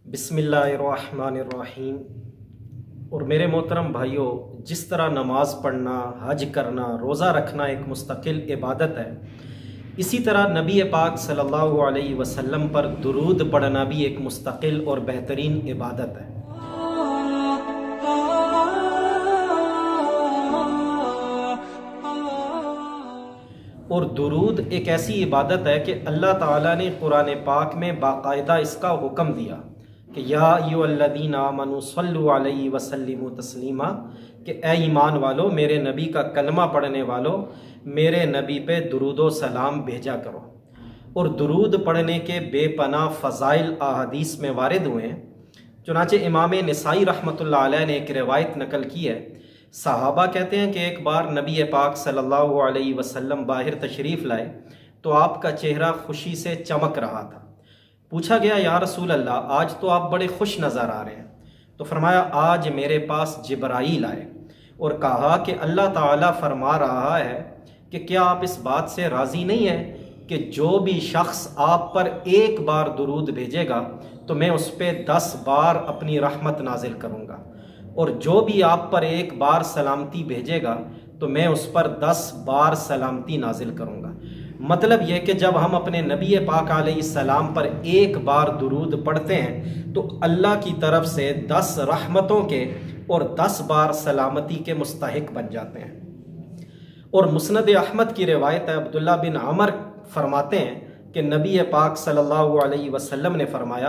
बिस्मिल्लाहिर्रहमानिर्रहीम। और मेरे मोहतरम भाइयों, जिस तरह नमाज़ पढ़ना, हज करना, रोज़ा रखना एक मुस्तकिल इबादत है, इसी तरह नबी पाक सल्लल्लाहु अलैहि वसल्लम पर दुरूद पढ़ना भी एक मुस्तकिल और बेहतरीन इबादत है। और दुरूद एक ऐसी इबादत है कि अल्लाह ताला ने कुरान पाक में बाकायदा इसका हुक्म दिया कि या अय्युहल्लज़ीना आमनू सल्लु अलैहि वसल्लिमु तस्लीमा, कि ए ईमान वालो, मेरे नबी का कलमा पढ़ने वालों, मेरे नबी पे दुरूद सलाम भेजा करो। और दुरूद पढ़ने के बेपनाह फ़ज़ाइल अहादीस में वारिद हुए हैं। चुनांचे इमाम नसाई रहमतुल्लाह अलैह ने एक रिवायत नकल की है। सहाबा कहते हैं कि एक बार नबी पाक सल्लल्लाहु अलैहि वसल्लम बाहर तशरीफ़ लाए तो आपका चेहरा खुशी से चमक रहा था। पूछा गया, या रसूल अल्लाह, आज तो आप बड़े खुश नज़र आ रहे हैं। तो फरमाया, आज मेरे पास जिब्राईल आए और कहा कि अल्लाह ताला फरमा रहा है कि क्या आप इस बात से राज़ी नहीं हैं कि जो भी शख्स आप पर एक बार दुरूद भेजेगा तो मैं उस पर 10 बार अपनी रहमत नाजिल करूँगा, और जो भी आप पर एक बार सलामती भेजेगा तो मैं उस पर 10 बार सलामती नाजिल करूँगा। मतलब यह कि जब हम अपने नबी पाक अलैहिस्सलाम पर एक बार दुरूद पढ़ते हैं तो अल्लाह की तरफ से 10 रहमतों के और 10 बार सलामती के मुस्तहिक बन जाते हैं। और मुस्नद अहमद की रिवायत है, अब्दुल्ला बिन अमर फरमाते हैं कि नबी पाक सल्लल्लाहु अलैहि वसल्लम ने फरमाया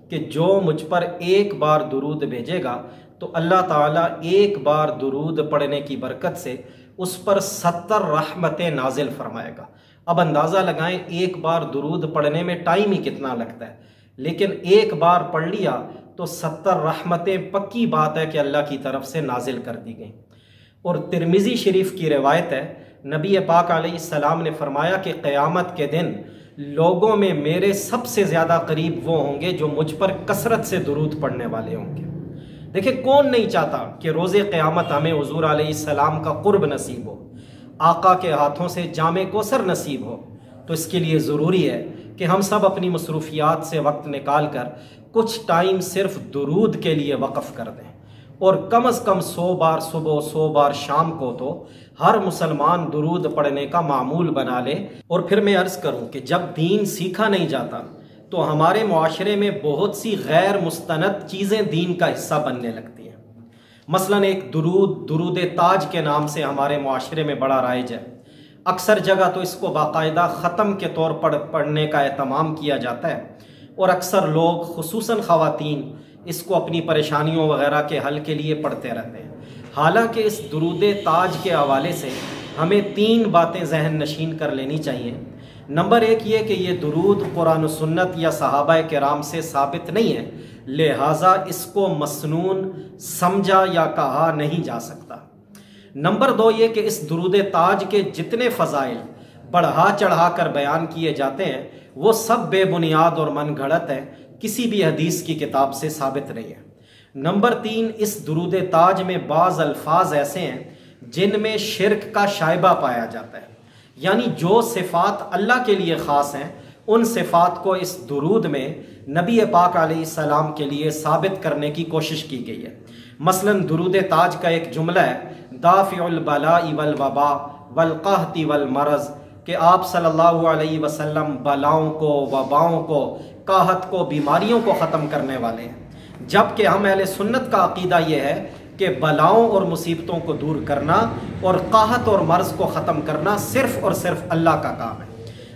कि जो मुझ पर एक बार दुरूद भेजेगा तो अल्लाह ताला एक बार दुरूद पढ़ने की बरकत से उस पर 70 रहमतें नाजिल फरमाएगा। अब अंदाज़ा लगाएं, एक बार दुरूद पढ़ने में टाइम ही कितना लगता है, लेकिन एक बार पढ़ लिया तो 70 रहमतें पक्की बात है कि अल्लाह की तरफ से नाजिल कर दी गई। और तिरमिज़ी शरीफ की रिवायत है, नबी पाक अलैहिस्सलाम ने फरमाया कि क़यामत के दिन लोगों में मेरे सबसे ज़्यादा करीब वो होंगे जो मुझ पर कसरत से दुरूद पढ़ने वाले होंगे। देखिए, कौन नहीं चाहता कि रोज़े क़यामत हमें हुज़ूर अलैहिस्सलाम का क़ुर्ब नसीब हो, आका के हाथों से जामे कौसर नसीब हो। तो इसके लिए ज़रूरी है कि हम सब अपनी मसरूफियात से वक्त निकाल कर कुछ टाइम सिर्फ दुरूद के लिए वक़फ़ कर दें, और कम अज़ कम 100 बार सुबह, 100 बार शाम को तो हर मुसलमान दुरूद पढ़ने का मामूल बना ले। और फिर मैं अर्ज़ करूँ कि जब दीन सीखा नहीं जाता तो हमारे मुआशरे में बहुत सी गैर मुस्तनद चीज़ें दीन का हिस्सा बनने लगती हैं। मसलन एक दुरूद ताज के नाम से हमारे मुआशरे में बड़ा राइज है। अक्सर जगह तो इसको बाकायदा ख़त्म के तौर पर पढ़ने का एहतमाम किया जाता है, और अक्सर लोग खुसूसन ख़वातीन इसको अपनी परेशानियों वगैरह के हल के लिए पढ़ते रहते हैं। हालांकि इस दुरूद ताज के हवाले से हमें 3 बातें जहन नशीन कर लेनी चाहिए। नंबर 1 ये कि ये दुरूद कुरान और सुन्नत या सहाबा किराम से साबित नहीं है, लिहाजा इसको मसनून समझा या कहा नहीं जा सकता। नंबर 2 ये कि इस दुरूद ताज के जितने फ़ज़ाइल बढ़ा चढ़ा कर बयान किए जाते हैं वो सब बेबुनियाद और मन घड़त हैं, किसी भी हदीस की किताब से साबित नहीं है। नंबर 3, इस दुरूद ताज में बाज़ अल्फाज ऐसे हैं जिनमें शिरक का शाइबा पाया जाता है, यानी जो सिफ़ात अल्लाह के लिए ख़ास हैं उन सिफ़ात को इस दुरूद में नबी पाक अलैहिस्सलाम के लिए साबित करने की कोशिश की गई है। मसलन दुरूद ताज का एक जुमला है, दाफ़िउल बलाई वल वबा वल क़हती वल मरज़, कि आप सल्लल्लाहु अलैहि वसल्लम बलाओं को, वबाओं को, काहत को, बीमारियों को ख़त्म करने वाले हैं। जबकि हम अहले सुन्नत का अक़ीदा यह है कि बलाओं और मुसीबतों को दूर करना और काहत और मर्ज़ को ख़त्म करना सिर्फ़ और सिर्फ अल्लाह का काम है।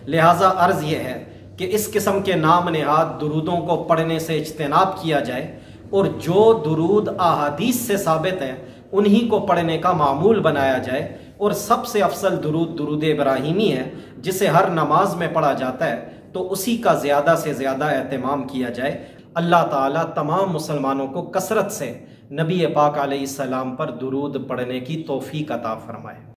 लिहाजा अर्ज़ यह है कि इस किस्म के नाम नहाद दुरूदों को पढ़ने से इज्तनाब किया जाए, और जो दुरूद अहादीस से साबित हैं उन्हीं को पढ़ने का मामूल बनाया जाए। और सबसे अफसल दुरूद दुरूद इब्राहीमी है, जिसे हर नमाज में पढ़ा जाता है, तो उसी का ज़्यादा से ज़्यादा एहतमाम किया जाए। अल्लाह ताला तमाम मुसलमानों को कसरत से नबी पाक अलैहिस्सलाम पर दुरूद पढ़ने की तौफीक अता फरमाए।